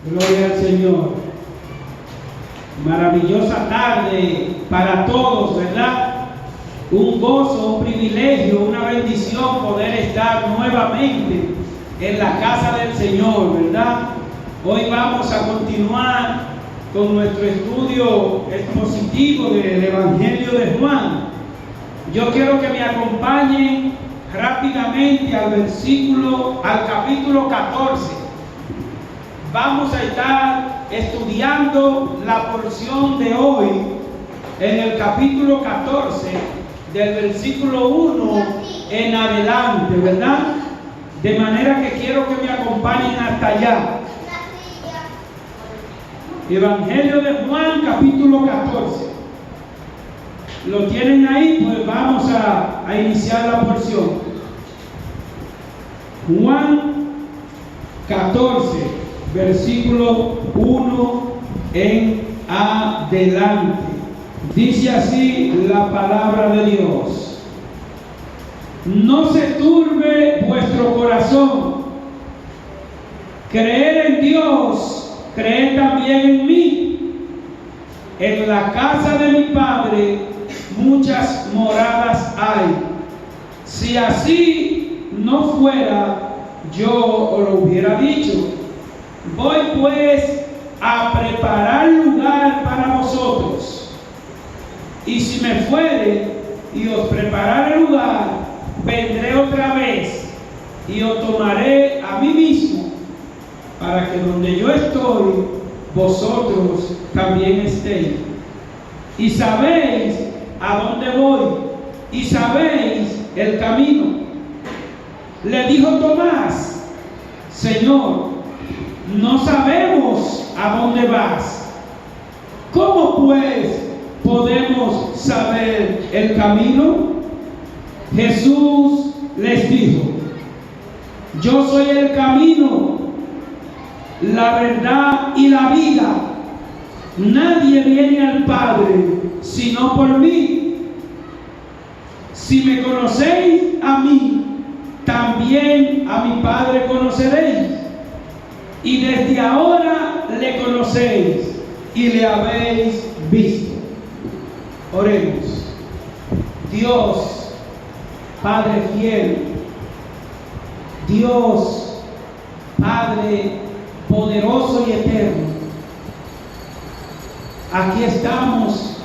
Gloria al Señor. Maravillosa tarde para todos, ¿verdad? Un gozo, un privilegio, una bendición poder estar nuevamente en la casa del Señor, ¿verdad? Hoy vamos a continuar con nuestro estudio expositivo del Evangelio de Juan. Yo quiero que me acompañen rápidamente al capítulo 14. Vamos a estar estudiando la porción de hoy en el capítulo 14, del versículo 1 en adelante, ¿verdad? De manera que quiero que me acompañen hasta allá. Evangelio de Juan, capítulo 14. ¿Lo tienen ahí? Pues vamos a iniciar la porción. Juan 14. Versículo 1 en adelante. Dice así la palabra de Dios: no se turbe vuestro corazón. Creer en Dios, creed también en mí. En la casa de mi Padre muchas moradas hay. Si así no fuera, yo os lo hubiera dicho. Voy pues a preparar lugar para vosotros. Y si me fuere y os prepararé lugar, vendré otra vez y os tomaré a mí mismo, para que donde yo estoy, vosotros también estéis. Y sabéis a dónde voy, y sabéis el camino. Le dijo Tomás: Señor, no sabemos a dónde vas. ¿Cómo pues podemos saber el camino? Jesús les dijo: yo soy el camino, la verdad y la vida. Nadie viene al Padre sino por mí. Si me conocéis a mí, también a mi Padre conoceréis. Y desde ahora le conocéis y le habéis visto. Oremos. Dios, Padre fiel, Dios, Padre poderoso y eterno, aquí estamos,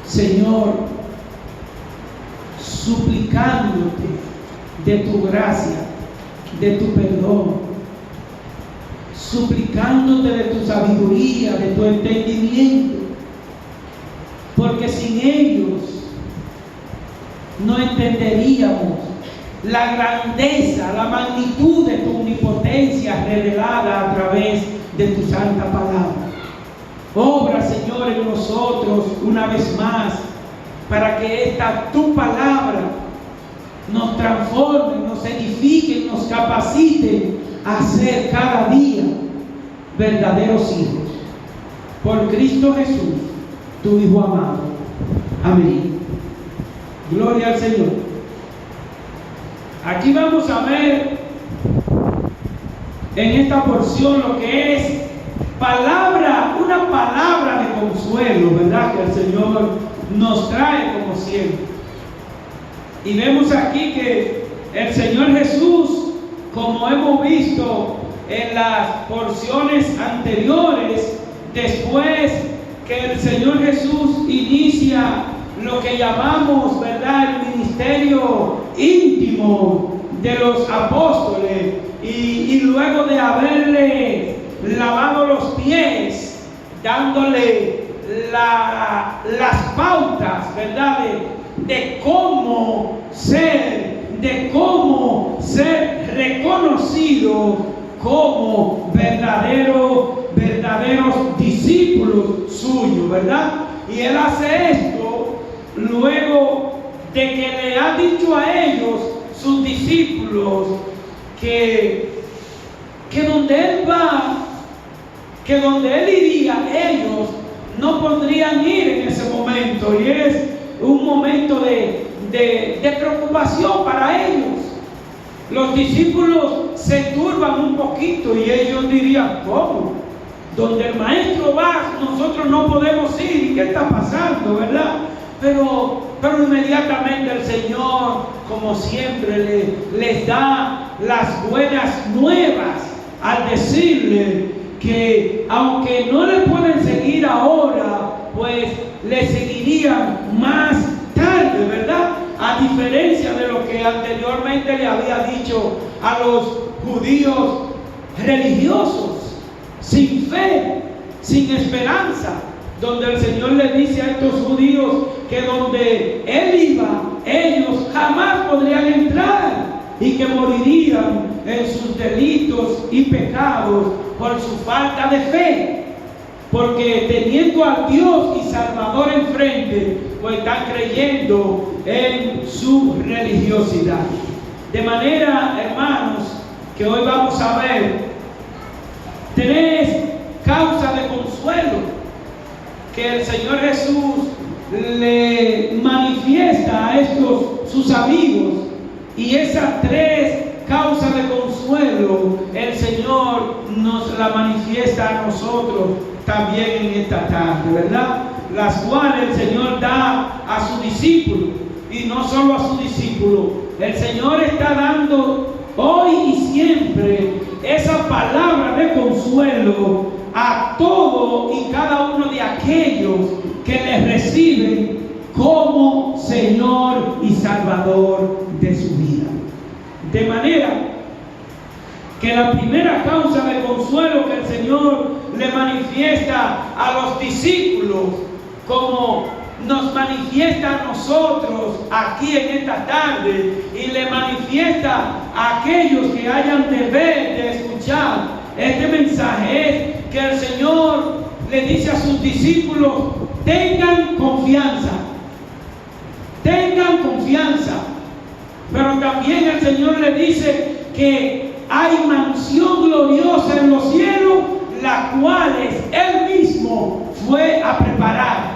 Señor, suplicándote de tu gracia, de tu perdón, suplicándote de tu sabiduría, de tu entendimiento, porque sin ellos no entenderíamos la grandeza, la magnitud de tu omnipotencia revelada a través de tu santa palabra. Obra, Señor, en nosotros una vez más, para que esta tu palabra nos transforme, nos edifique, nos capacite a ser cada día verdaderos hijos. Por Cristo Jesús, tu Hijo amado. Amén. Gloria al Señor. Aquí vamos a ver en esta porción lo que es una palabra de consuelo, ¿verdad? Que el Señor nos trae como siempre. Y vemos aquí que el Señor Jesús, como hemos visto en las porciones anteriores, después que el Señor Jesús inicia lo que llamamos, ¿verdad?, el ministerio íntimo de los apóstoles, y luego de haberle lavado los pies, dándole las pautas, ¿verdad?, de cómo ser reconocido como verdaderos discípulos suyos, ¿verdad? Y él hace esto luego de que le ha dicho a ellos, sus discípulos, que donde él va, que donde él iría, ellos no podrían ir en ese momento, y es un momento de preocupación para ellos. Los discípulos se turban un poquito y ellos dirían, ¿cómo? Donde el maestro va, nosotros no podemos ir. ¿Y qué está pasando, verdad? Pero inmediatamente el Señor, como siempre, les da las buenas nuevas al decirle que aunque no le pueden seguir ahora, pues le seguirían más tarde, ¿verdad? A diferencia de lo que anteriormente le había dicho a los judíos religiosos, sin fe, sin esperanza, donde el Señor le dice a estos judíos que donde Él iba, ellos jamás podrían entrar y que morirían en sus delitos y pecados por su falta de fe, porque teniendo al Dios y Salvador enfrente, pues están creyendo en su religiosidad. De manera, hermanos, que hoy vamos a ver 3 causas de consuelo que el Señor Jesús le manifiesta a estos sus amigos, y esas 3 causas de consuelo el Señor nos la manifiesta a nosotros también en esta tarde, ¿verdad? Las cuales el Señor da a su discípulo, y no solo a su discípulo, el Señor está dando hoy y siempre esa palabra de consuelo a todo y cada uno de aquellos que le reciben como Señor y Salvador de su vida. De manera que la primera causa de consuelo que el Señor le manifiesta a los discípulos, como nos manifiesta a nosotros aquí en esta tarde, y le manifiesta a aquellos que hayan de ver, de escuchar este mensaje, es que el Señor le dice a sus discípulos: tengan confianza, tengan confianza. Pero también el Señor le dice que hay mansión gloriosa en los cielos, las cuales Él mismo fue a preparar.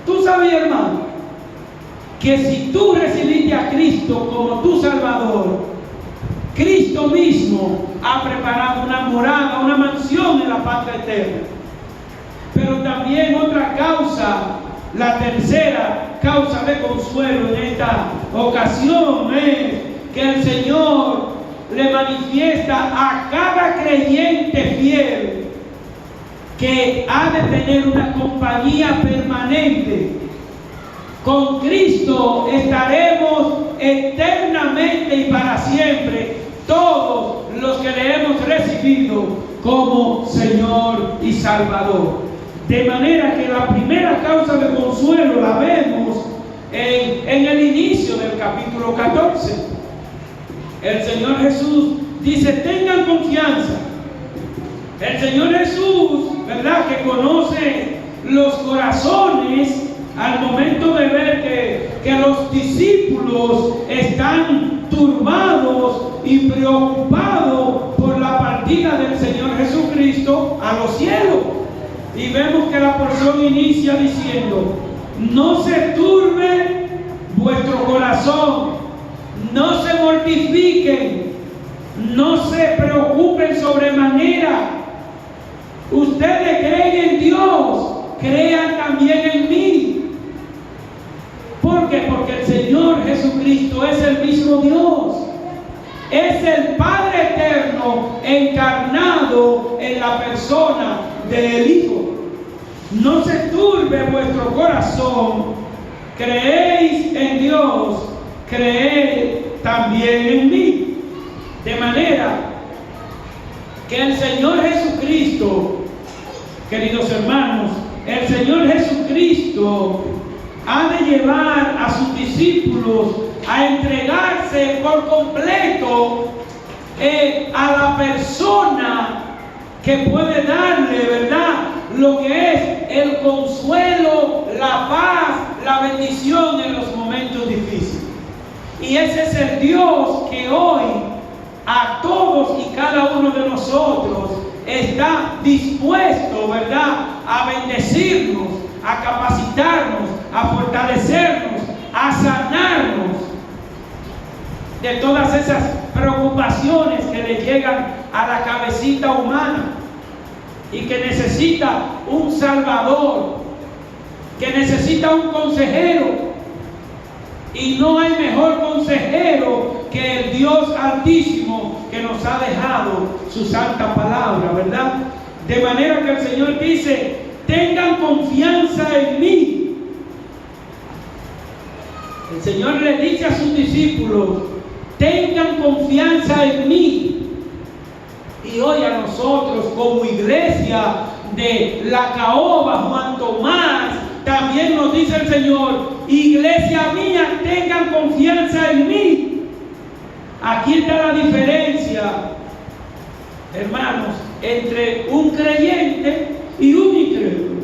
Tú sabes, hermano, que si tú recibiste a Cristo como tu Salvador, Cristo mismo ha preparado una morada, una mansión en la patria eterna. Pero también otra causa, la tercera causa de consuelo en esta ocasión, es que el Señor le manifiesta a cada creyente fiel que ha de tener una compañía permanente. Con Cristo estaremos eternamente y para siempre, todos los que le hemos recibido como Señor y Salvador. De manera que la primera causa de consuelo la vemos en el inicio del capítulo 14. El Señor Jesús dice: tengan confianza. El Señor Jesús, ¿verdad?, que conoce los corazones al momento de ver que los discípulos están turbados y preocupados por la partida del Señor Jesucristo a los cielos. Y vemos que la porción inicia diciendo: no se turbe vuestro corazón, no se mortifiquen, no se preocupen sobremanera. Ustedes creen en Dios, crean también en mí. ¿Por qué? Porque el Señor Jesucristo es el mismo Dios. Es el Padre eterno encarnado en la persona del Hijo. No se turbe vuestro corazón. Creéis en Dios, creed también en mí. De manera que el Señor Jesucristo, queridos hermanos, el Señor Jesucristo ha de llevar a sus discípulos a entregarse por completo a la persona que puede darle, ¿verdad?, lo que es el consuelo, la paz, la bendición en los momentos difíciles. Y ese es el Dios que hoy a todos y cada uno de nosotros está dispuesto, ¿verdad?, a bendecirnos, a capacitarnos, a fortalecernos, a sanarnos. de todas esas preocupaciones que le llegan a la cabecita humana y que necesita un Salvador, que necesita un consejero. Y no hay mejor consejero que el Dios Altísimo, que nos ha dejado su santa palabra, ¿verdad? De manera que el Señor dice: tengan confianza en mí. El Señor le dice a sus discípulos: tengan confianza en mí. Y hoy a nosotros, como iglesia de la Caoba Juan Tomás, también nos dice el Señor: iglesia mía, tengan confianza en mí. Aquí está la diferencia, hermanos, entre un creyente y un incrédulo.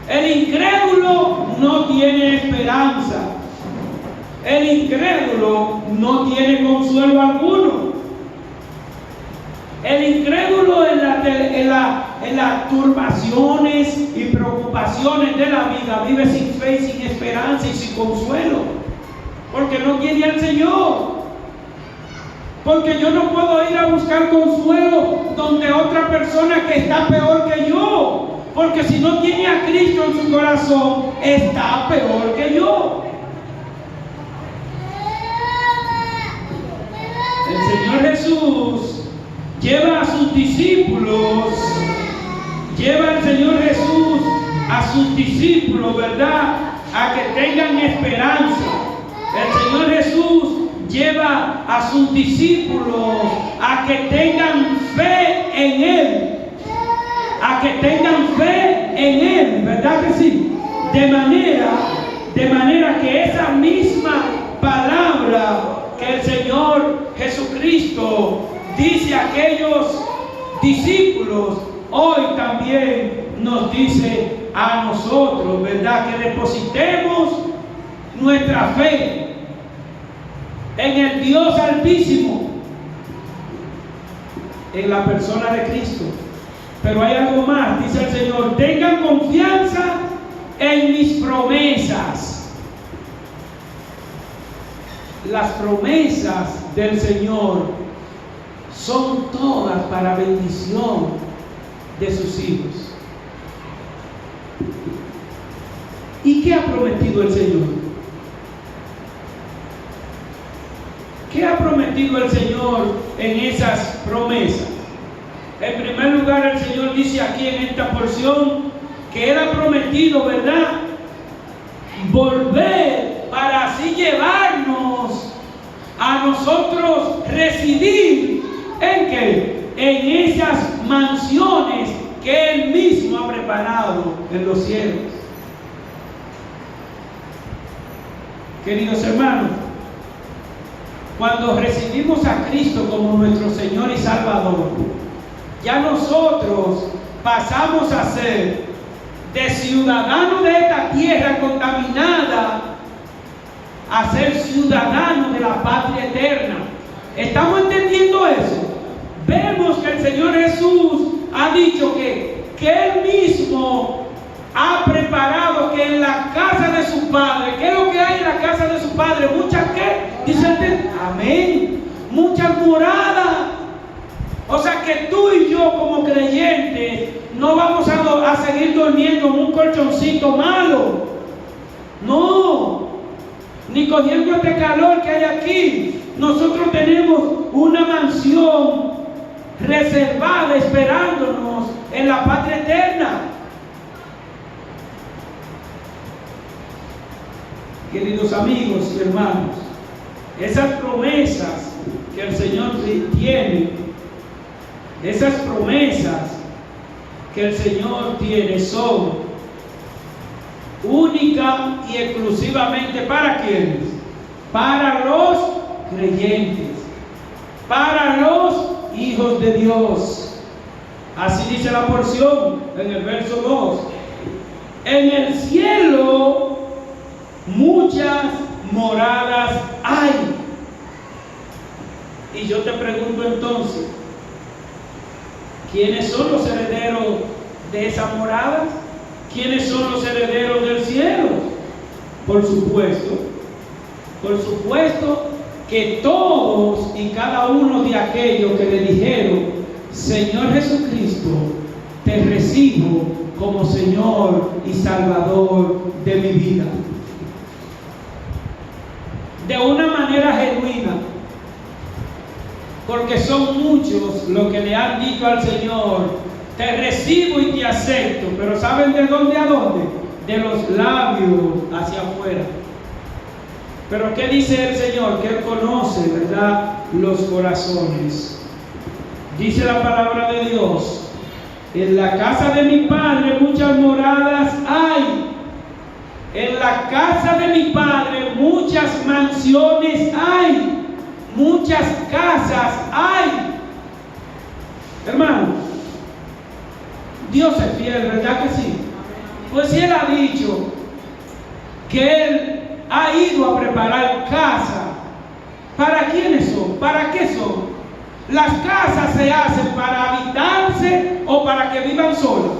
El incrédulo no tiene esperanza. El incrédulo no tiene consuelo alguno. El incrédulo en las turbaciones y preocupaciones de la vida vive sin fe, sin esperanza y sin consuelo, porque no tiene al Señor. Porque yo no puedo ir a buscar consuelo donde otra persona que está peor que yo, porque si no tiene a Cristo en su corazón, está peor que yo. El Señor Jesús lleva a sus discípulos, lleva el Señor Jesús a sus discípulos, ¿verdad?, a que tengan esperanza. El Señor Jesús lleva a sus discípulos a que tengan fe en Él, a que tengan fe en Él, ¿verdad que sí? De manera que esa misma palabra que el Señor Jesucristo dice a aquellos discípulos, hoy también nos dice a nosotros, ¿verdad? Que depositemos nuestra fe en el Dios Altísimo, en la persona de Cristo. Pero hay algo más, dice el Señor: tengan confianza en mis promesas. Las promesas del Señor son todas para bendición de sus hijos. ¿Y qué ha prometido el Señor? ¿Qué ha prometido el Señor en esas promesas? En primer lugar, el Señor dice aquí en esta porción que Él ha prometido, ¿verdad?, volver para así llevarnos a nosotros residir ¿en qué? En esas mansiones que Él mismo ha preparado en los cielos. Queridos hermanos, cuando recibimos a Cristo como nuestro Señor y Salvador, ya nosotros pasamos a ser de ciudadanos de esta tierra contaminada a ser ciudadanos de la patria eterna. ¿Estamos entendiendo eso? Vemos que el Señor Jesús ha dicho que Él mismo ha preparado, que en la casa de su Padre, ¿qué es lo que hay en la casa de su Padre? ¿Muchas qué? Dice el texto, amén, muchas moradas. O sea que tú y yo como creyentes no vamos a seguir durmiendo en un colchoncito malo. No, ni cogiendo este calor que hay aquí. Nosotros tenemos una mansión reservada esperándonos en la patria eterna. Queridos amigos y hermanos, esas promesas que el Señor tiene, esas promesas que el Señor tiene son única y exclusivamente ¿para quiénes? Para los creyentes, para los hijos de Dios. Así dice la porción en el verso 2. En el cielo muchas moradas hay. Y yo te pregunto entonces, ¿quiénes son los herederos de esas moradas? ¿Quiénes son los herederos del cielo? Por supuesto, que todos y cada uno de aquellos que le dijeron: Señor Jesucristo, te recibo como Señor y Salvador de mi vida. De una manera genuina, porque son muchos los que le han dicho al Señor: te recibo y te acepto. Pero ¿saben de dónde a dónde? De los labios hacia afuera. Pero ¿qué dice el Señor? Que Él conoce, ¿verdad?, los corazones. Dice la palabra de Dios: en la casa de mi Padre muchas moradas hay. En la casa de mi Padre muchas mansiones hay. Muchas casas hay. Hermano, Dios es fiel, ¿verdad que sí? Pues si Él ha dicho que Él ha ido a preparar casa, ¿para quiénes son? ¿Para qué son? ¿Las casas se hacen para habitarse o para que vivan solos?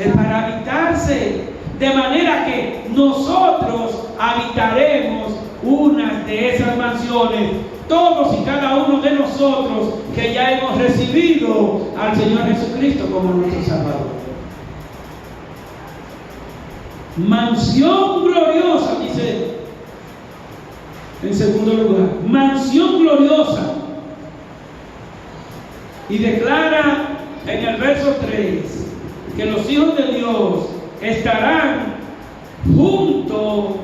Es para habitarse. De manera que nosotros habitaremos una de esas mansiones, todos y cada uno de nosotros que ya hemos recibido al Señor Jesucristo como nuestro Salvador. Mansión gloriosa, dice en segundo lugar, mansión gloriosa. Y declara en el verso 3 que los hijos de Dios estarán junto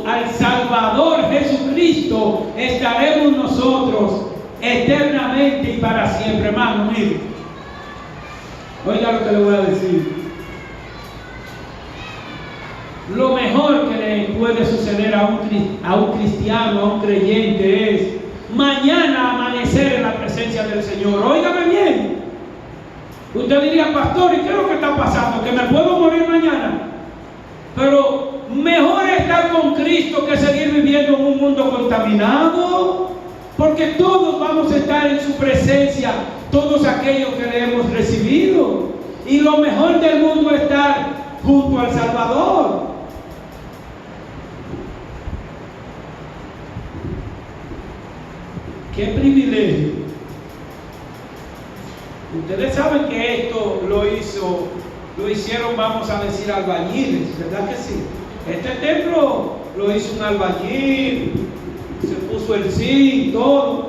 al Salvador Jesucristo. Estaremos nosotros eternamente y para siempre. Hermano, mire, oiga lo que le voy a decir. Lo mejor que le puede suceder a un cristiano, a un creyente, es mañana amanecer en la presencia del Señor. Óigame bien. Usted diría: pastor, ¿y qué es lo que está pasando? ¿Que me puedo morir mañana? Pero mejor estar con Cristo que seguir viviendo en un mundo contaminado, porque todos vamos a estar en su presencia, todos aquellos que le hemos recibido. Y lo mejor del mundo es estar junto al Salvador. ¡Qué privilegio! Ustedes saben que esto lo hicieron, vamos a decir, albañiles, ¿verdad que sí? Este templo lo hizo un albañil, se puso el zinc, todo.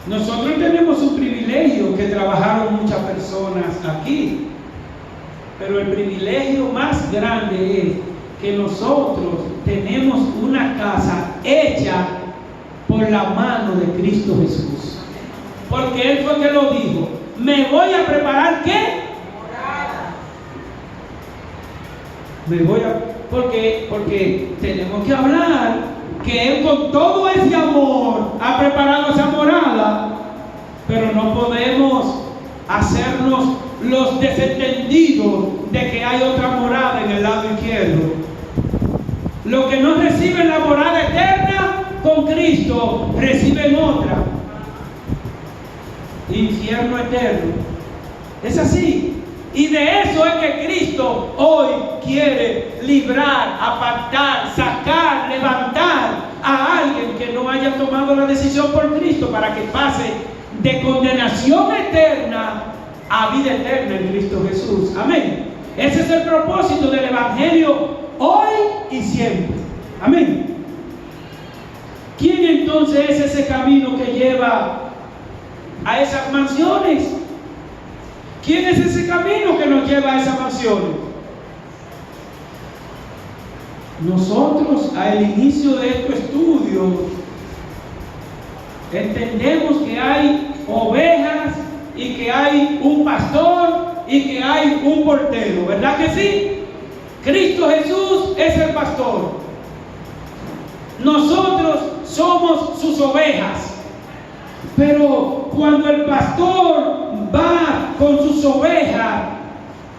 Nosotros tenemos un privilegio que trabajaron muchas personas aquí, pero el privilegio más grande es que nosotros tenemos una casa hecha por la mano de Cristo Jesús. Porque Él fue que lo dijo: me voy a preparar, ¿qué? Morada. Porque tenemos que hablar que Él con todo ese amor ha preparado esa morada, pero no podemos hacernos los desentendidos de que hay otra morada en el lado izquierdo. Los que no reciben la morada eterna con Cristo reciben otra: infierno eterno. Es así. Y de eso es que Cristo hoy quiere librar, apartar, sacar, levantar a alguien que no haya tomado la decisión por Cristo, para que pase de condenación eterna a vida eterna en Cristo Jesús. Amén. Ese es el propósito del Evangelio hoy y siempre. Amén. ¿Quién entonces es ese camino que lleva a esas mansiones? ¿Quién es ese camino que nos lleva a esas mansiones? Nosotros, al inicio de este estudio, entendemos que hay ovejas y que hay un pastor y que hay un portero, ¿verdad que sí? Cristo Jesús es el pastor. Nosotros somos sus ovejas. Pero cuando el pastor va con sus ovejas,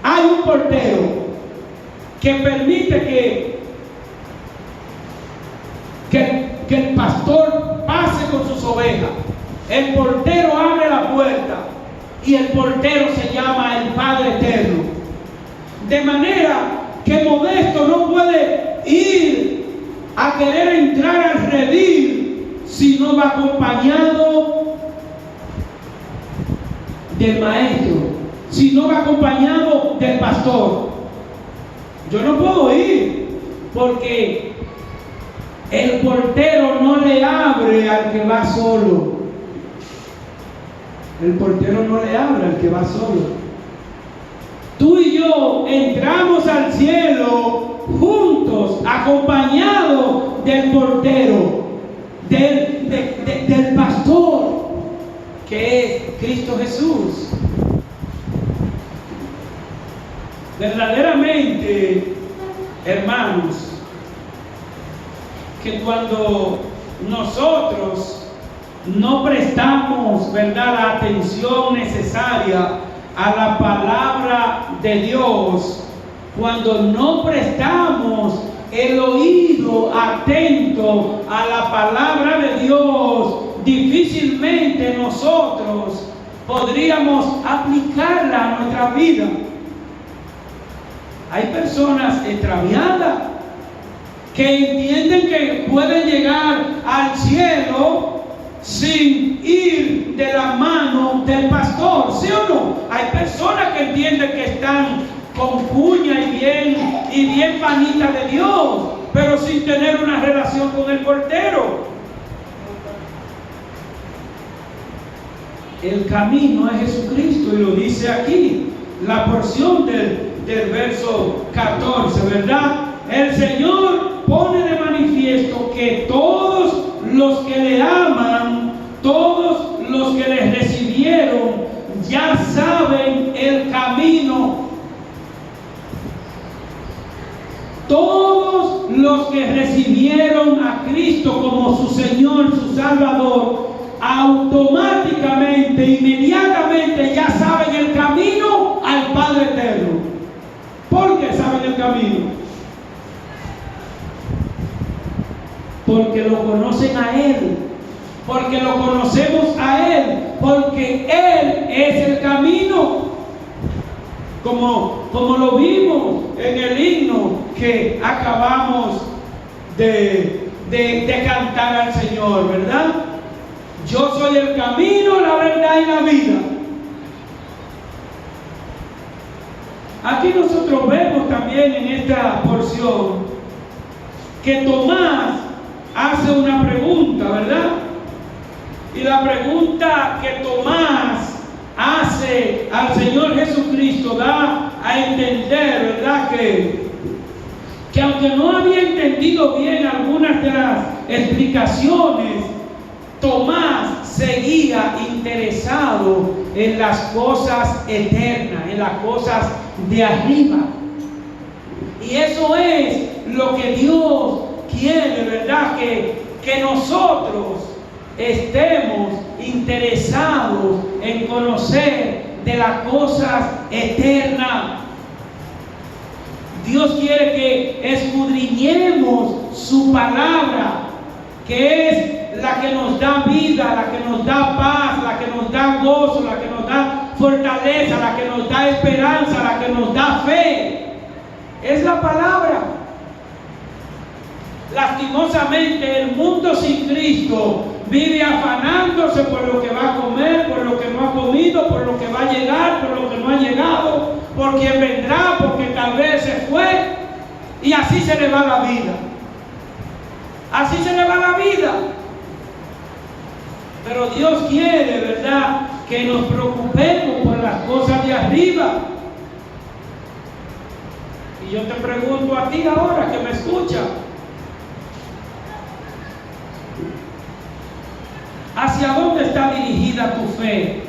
hay un portero que permite que el pastor pase con sus ovejas. El portero abre la puerta y el portero se llama el Padre Eterno. De manera que Modesto no puede ir a querer entrar al redil si no va acompañado del maestro, si no va acompañado del pastor. Yo no puedo ir porque el portero no le abre al que va solo. El portero no le abre al que va solo. Tú y yo entramos al cielo juntos, acompañados del portero, del pastor, que es Cristo Jesús. Verdaderamente, hermanos, que cuando nosotros no prestamos, ¿verdad?, la atención necesaria a la palabra de Dios, cuando no prestamos el oído atento a la palabra de Dios, difícilmente nosotros podríamos aplicarla a nuestra vida. Hay personas extraviadas que entienden que pueden llegar al cielo sin ir de la mano del pastor, ¿sí o no? Hay personas que entienden que están con cuña y bien panitas de Dios, pero sin tener una relación con el portero. El camino es Jesucristo, y lo dice aquí, la porción del verso 14, ¿verdad? El Señor pone de manifiesto que todos los que le aman, todos los que le recibieron, ya saben el camino. Todos los que recibieron a Cristo como su Señor, su Salvador, automáticamente, inmediatamente ya saben el camino al Padre Eterno. ¿Por qué saben el camino? Porque lo conocen a Él, porque lo conocemos a Él, porque Él es el camino. Como lo vimos en el himno que acabamos de cantar al Señor, ¿verdad? Yo soy el camino, la verdad y la vida. Aquí nosotros vemos también en esta porción que Tomás hace una pregunta, ¿verdad? Y la pregunta que Tomás hace al Señor Jesucristo da a entender, ¿verdad?, que aunque no había entendido bien algunas de las explicaciones, Tomás seguía interesado en las cosas eternas, en las cosas de arriba. Y eso es lo que Dios quiere, ¿verdad?, que nosotros estemos interesados en conocer de las cosas eternas. Dios quiere que escudriñemos su palabra, que es la que nos da vida, la que nos da paz, la que nos da gozo, la que nos da fortaleza, la que nos da esperanza, la que nos da fe. Es la palabra. Lastimosamente, el mundo sin Cristo vive afanándose por lo que va a comer, por lo que no ha comido, por lo que va a llegar, por lo que no ha llegado, por quien vendrá, porque tal vez se fue, y así se le va la vida. Así se le va la vida. Pero Dios quiere, ¿verdad?, que nos preocupemos por las cosas de arriba. Y yo te pregunto a ti ahora que me escuchas, ¿hacia dónde está dirigida tu fe?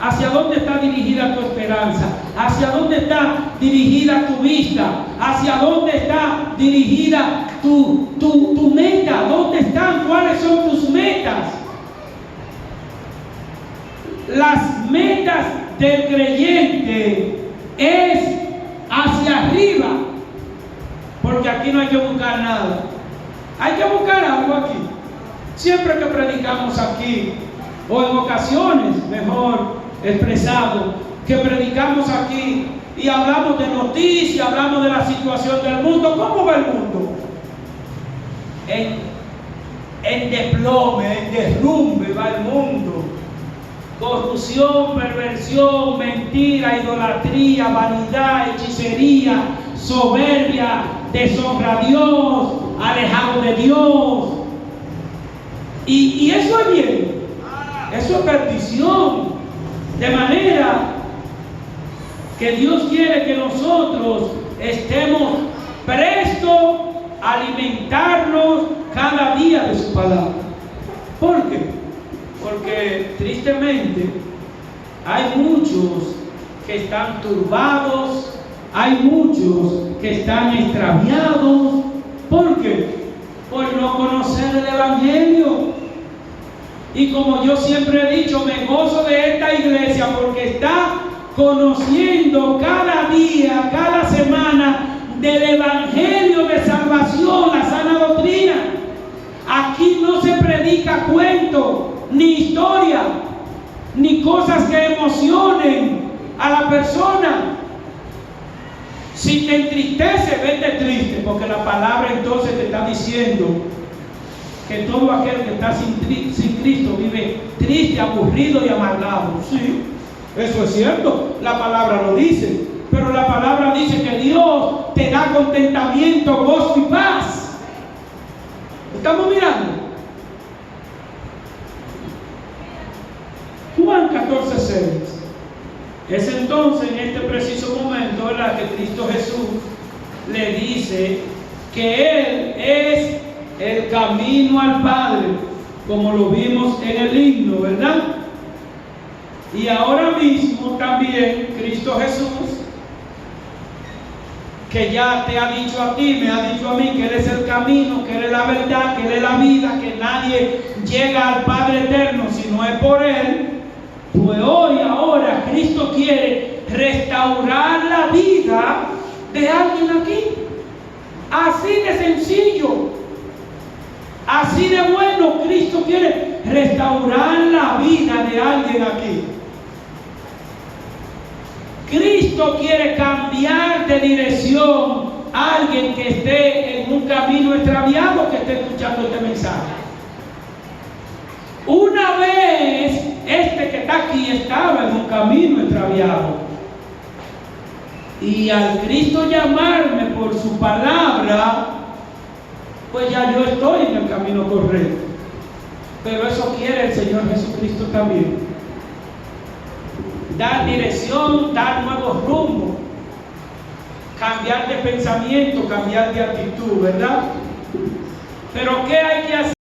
¿Hacia dónde está dirigida tu esperanza? ¿Hacia dónde está dirigida tu vista? ¿Hacia dónde está dirigida tu meta? ¿Dónde están? ¿Cuáles son tus metas? Las metas del creyente es hacia arriba, porque aquí no hay que buscar nada. Hay que buscar algo aquí. Siempre que predicamos aquí, o en ocasiones, mejor expresado, que predicamos aquí y hablamos de noticias, hablamos de la situación del mundo. ¿Cómo va el mundo? en desplome, en derrumbe va el mundo. Corrupción, perversión, mentira, idolatría, vanidad, hechicería, soberbia, deshonra a Dios, alejado de Dios. Y eso es bien, eso es perdición. De manera que Dios quiere que nosotros estemos prestos a alimentarnos cada día de su palabra. ¿Por qué? Porque tristemente hay muchos que están turbados, hay muchos que están extraviados. ¿Por qué? Por no conocer el Evangelio. Y como yo siempre he dicho, me gozo de esta iglesia porque está conociendo cada día, cada semana del Evangelio de salvación, la sana doctrina. Aquí no se predica cuento, ni historia, ni cosas que emocionen a la persona. Si te entristece, vete triste, porque la palabra entonces te está diciendo que todo aquel que está sin Cristo vive triste, aburrido y amargado. Sí, eso es cierto, la palabra lo dice, pero la palabra dice que Dios te da contentamiento, gozo y paz. ¿Estamos mirando? Juan 14:6. Es entonces en este preciso momento, ¿verdad?, que Cristo Jesús le dice que Él es el camino al Padre, como lo vimos en el himno, ¿verdad? Y ahora mismo también Cristo Jesús, que ya te ha dicho a ti, me ha dicho a mí que Él es el camino, que Él es la verdad, que Él es la vida, que nadie llega al Padre eterno si no es por Él. Pues hoy, ahora, Cristo quiere restaurar la vida de alguien aquí. Así de sencillo, así de bueno. Cristo quiere restaurar la vida de alguien aquí. Cristo quiere cambiar de dirección a alguien que esté en un camino extraviado, que esté escuchando este mensaje. Una vez este que está aquí estaba en un camino extraviado, y al Cristo llamarme por su palabra, pues ya yo estoy en el camino correcto. Pero eso quiere el Señor Jesucristo también: dar dirección, dar nuevos rumbos, cambiar de pensamiento, cambiar de actitud, ¿verdad? Pero ¿qué hay que hacer?